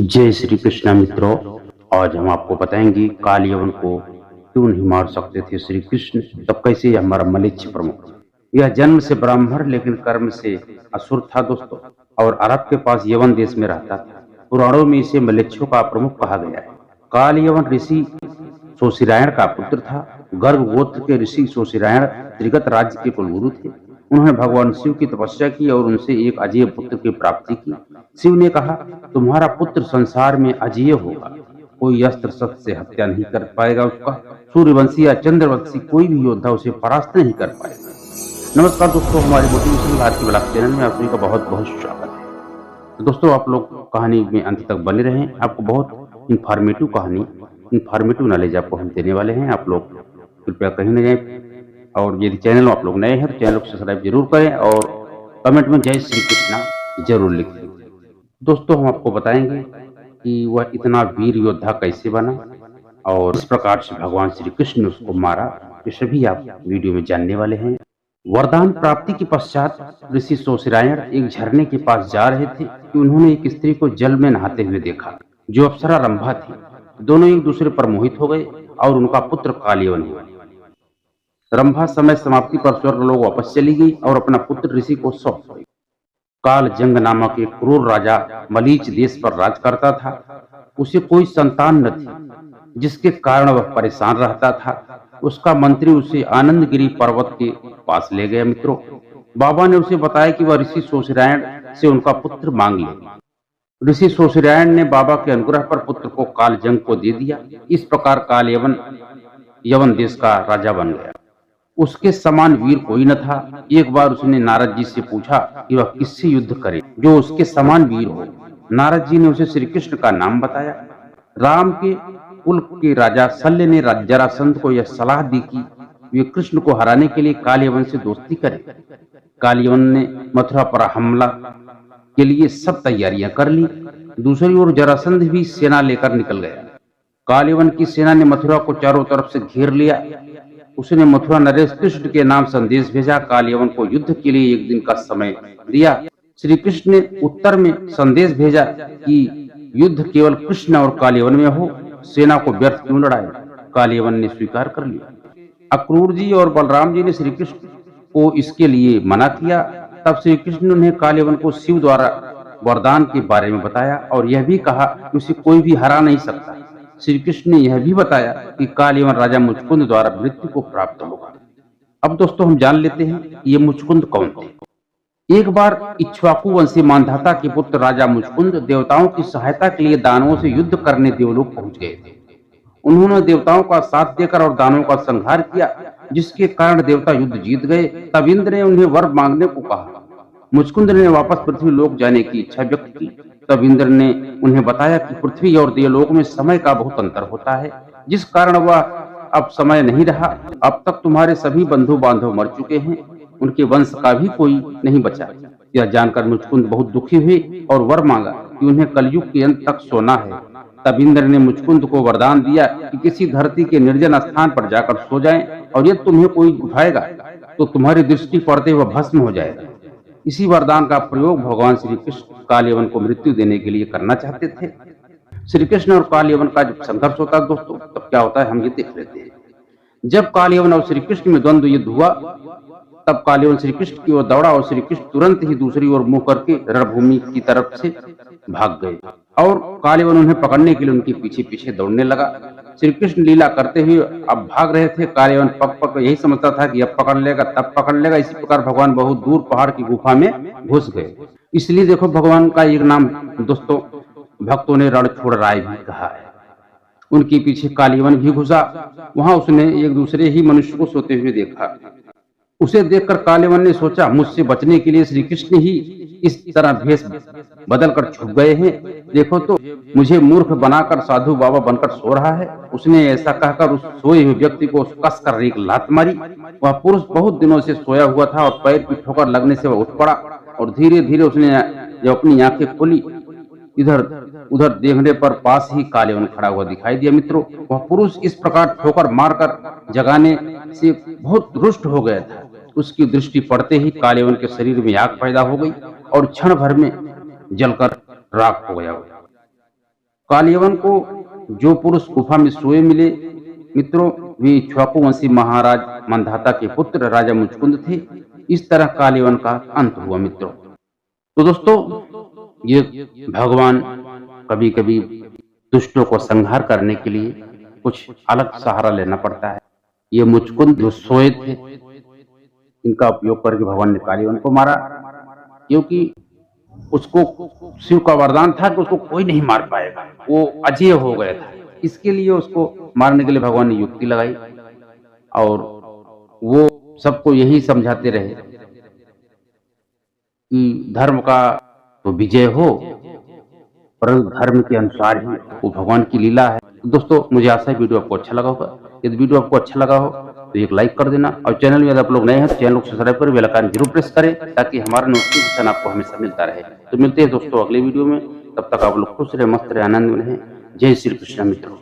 जय श्री कृष्णा मित्रों। आज हम आपको बताएंगे काल यवन को क्यों नहीं मार सकते थे श्री कृष्ण, तब कैसे यह हमारा मलेच्छ प्रमुख। यह जन्म से ब्राह्मण लेकिन कर्म से असुर था दोस्तों, और अरब के पास यवन देश में रहता था। पुराणों में इसे मलेच्छों का प्रमुख कहा गया है। काल यवन ऋषि सोशिरायण का पुत्र था। गर्ग गोत्र के ऋषि सोशिरायण त्रिगत राज्य के कुलगुरु थे। उन्होंने भगवान शिव की तपस्या की और उनसे एक अजय पुत्र की प्राप्ति की। शिव ने कहा, तुम्हारा पुत्र संसार में अजय होगा, कोई अस्त्र शस्त्र से हत्या नहीं कर पाएगा उसका। सूर्यवंशी या चंद्रवंशी कोई भी योद्धा उसे परास्त नहीं कर पाएगा। नमस्कार दोस्तों, हमारे मोटिवेशनल भारतीय ब्लॉग चैनल में आप सभी का बहुत बहुत स्वागत है। तो दोस्तों, आप लोग कहानी में अंत तक बने रहें। आपको बहुत इंफॉर्मेटिव कहानी, इंफॉर्मेटिव नॉलेज आपको हम देने वाले हैं। आप लोग कृपया कहीं न जाए, और यदि चैनल में आप लोग नए हैं तो चैनल को सब्सक्राइब जरूर करें और कमेंट में जय श्री कृष्णा जरूर लिखें। दोस्तों, हम आपको बताएंगे कि वह इतना वीर योद्धा कैसे बना और इस प्रकार से भगवान श्री कृष्ण ने उसको मारा, ये सभी आप वीडियो में जानने वाले हैं। वरदान प्राप्ति के पश्चात ऋषि सोशिरायण एक झरने के पास जा रहे थे कि उन्होंने एक स्त्री को जल में नहाते हुए देखा, जो अप्सरा रंभा थी। दोनों एक दूसरे पर मोहित हो गए और उनका पुत्र कालयवन हुआ। रंभा समय समाप्ति पर स्वर्ग लोक वापस चली गई और अपना पुत्र ऋषि को सौंप गई। काल जंग नामक एक क्रूर राजा मलीच देश पर राज करता था। उसे कोई संतान न थी, जिसके कारण वह परेशान रहता था। उसका मंत्री उसे आनंदगिरी पर्वत के पास ले गया। मित्रों, बाबा ने उसे बताया कि वह ऋषि सोशिरायण से उनका पुत्र मांग ले। ऋषि सोशिरायण ने बाबा के अनुग्रह पर पुत्र को काल जंग को दे दिया। इस प्रकार काल यवन देश का राजा बन गया। उसके समान वीर कोई न था। एक बार उसने नारद जी से पूछा कि वह किससे युद्ध करे जो उसके समान वीर हो। नारद जी ने उसे श्री कृष्ण का नाम बताया। राम के कुल के राजा शल्य ने जरासंध को यह सलाह दी कि वे कृष्ण को हराने के लिए कालयवन से दोस्ती करें। कालयवन ने मथुरा पर हमला के लिए सब तैयारियां कर ली। दूसरी ओर जरासंध भी सेना लेकर निकल गया। कालयवन की सेना ने मथुरा को चारों तरफ से घेर लिया। उसने मथुरा नरेश कृष्ण के नाम संदेश भेजा। कालयवन को युद्ध के लिए एक दिन का समय दिया। श्री कृष्ण ने उत्तर में संदेश भेजा कि युद्ध केवल कृष्ण और कालयवन में हो, सेना को व्यर्थ क्यों लड़ाए। कालयवन ने स्वीकार कर लिया। अक्रूर जी और बलराम जी ने श्री कृष्ण को इसके लिए मना किया। तब श्री कृष्ण ने उन्हें कालयवन को शिव द्वारा वरदान के बारे में बताया और यह भी कहा कि उसे कोई भी हरा नहीं सकता। श्री कृष्ण ने यह भी बताया कि कालयवन राजा मुचकुंद द्वारा मृत्यु को प्राप्त होगा। अब दोस्तों, हम जान लेते हैं कि ये मुचकुंद कौन थे। एक बार इक्ष्वाकु वंशी मानधाता के पुत्र राजा मुचकुंद देवताओं की सहायता के लिए दानवों से युद्ध करने देवलोक पहुंच गए थे। उन्होंने देवताओं का साथ देकर और दानवों का संहार किया, जिसके कारण देवता युद्ध जीत गए। तब इंद्र ने उन्हें वर मांगने को कहा। मुचकुंद ने वापस पृथ्वी लोक जाने की इच्छा व्यक्त की। तब इंद्र ने उन्हें बताया कि पृथ्वी और देवलोक में समय का बहुत अंतर होता है, जिस कारण वह अब समय नहीं रहा। अब तक तुम्हारे सभी बंधु बांधव मर चुके हैं, उनके वंश का भी कोई नहीं बचा। यह जानकर मुचकुंद बहुत दुखी हुए और वर मांगा कि उन्हें कलयुग के अंत तक सोना है। तब इंद्र ने मुचकुंद को वरदान दिया कि किसी धरती के निर्जन स्थान पर जाकर सो जाएं, और यदि तुम्हें कोई उठाएगा तो तुम्हारी दृष्टि पड़ते हुए भस्म हो जाएगा। इसी वरदान का प्रयोग भगवान श्री कृष्ण कालयवन को मृत्यु देने के लिए करना चाहते थे। श्री कृष्ण और कालयवन का जब संघर्ष होता है दोस्तों, तब क्या होता है हम ये देख लेते हैं। जब कालयवन और श्री कृष्ण में द्वंद्व युद्ध हुआ, तब कालयवन श्री कृष्ण की ओर दौड़ा और श्री कृष्ण तुरंत ही दूसरी ओर मुंह करके रणभूमि की तरफ से भाग गए और कालयवन उन्हें पकड़ने के लिए उनके पीछे पीछे दौड़ने लगा। श्री कृष्ण लीला करते हुए अब भाग रहे थे। कालयवन पक पक यही समझता था कि अब पकड़ लेगा तब पकड़ लेगा। इसी प्रकार भगवान बहुत दूर पहाड़ की गुफा में घुस गए। इसलिए देखो, भगवान का एक नाम दोस्तों भक्तों ने रण छोड़ राय भी कहा है। उनके पीछे कालयवन भी घुसा। वहां उसने एक दूसरे ही मनुष्य को सोते हुए देखा। उसे देखकर कालयवन ने सोचा, मुझसे बचने के लिए श्री कृष्ण ही इस तरह भेष बदल कर छुप गए हैं। देखो तो, मुझे मूर्ख बनाकर साधु बाबा बनकर सो रहा है। उसने ऐसा कहकर उस सोए हुए व्यक्ति को कसकर एक लात मारी। वह पुरुष बहुत दिनों से सोया हुआ था और पैर की ठोकर लगने से वह उठ पड़ा और धीरे धीरे उसने जब अपनी आंखें खोली, इधर उधर देखने पर पास ही कालयवन खड़ा हुआ दिखाई दिया। मित्रों, वह पुरुष इस प्रकार ठोकर मारकर जगाने से बहुत रुष्ट हो गया था। उसकी दृष्टि पड़ते ही कालयवन के शरीर में आग पैदा हो गई और क्षण भर में जलकर राख हो गया। कालियवन को जो पुरुष गुफा में सोए मिले मित्रों, वे इक्ष्वाकु वंशी महाराज मंधाता के पुत्र राजा मुचकुंद थे। इस तरह कालियवन का अंत हुआ मित्रों। तो दोस्तों, ये भगवान कभी कभी दुष्टों को संहार करने के लिए कुछ अलग सहारा लेना पड़ता है। ये मुचकुंद जो सोए थे, इनका उपयोग करके भगवान ने कालियवन को मारा, क्योंकि उसको शिव का वरदान था कि उसको कोई नहीं मार पाएगा, वो अजेय हो गया था। इसके लिए उसको मारने के लिए भगवान ने युक्ति लगाई और वो सबको यही समझाते रहे कि धर्म का तो विजय हो, परंतु धर्म के अनुसार ही वो भगवान की लीला है। तो दोस्तों, मुझे आशा है वीडियो आपको अच्छा लगा होगा। यदि वीडियो आपको अच्छा लगा हो तो एक लाइक कर देना, और चैनल में यदि आप लोग नए हैं तो चैनल को सब्सक्राइब कर बेल आइकन जरूर प्रेस करें, ताकि हमारा नोटिफिकेशन आपको हमेशा मिलता रहे। तो मिलते हैं दोस्तों अगले वीडियो में, तब तक आप लोग खुश रहे, मस्त रहे, आनंद में रहें। जय श्री कृष्ण मित्रों।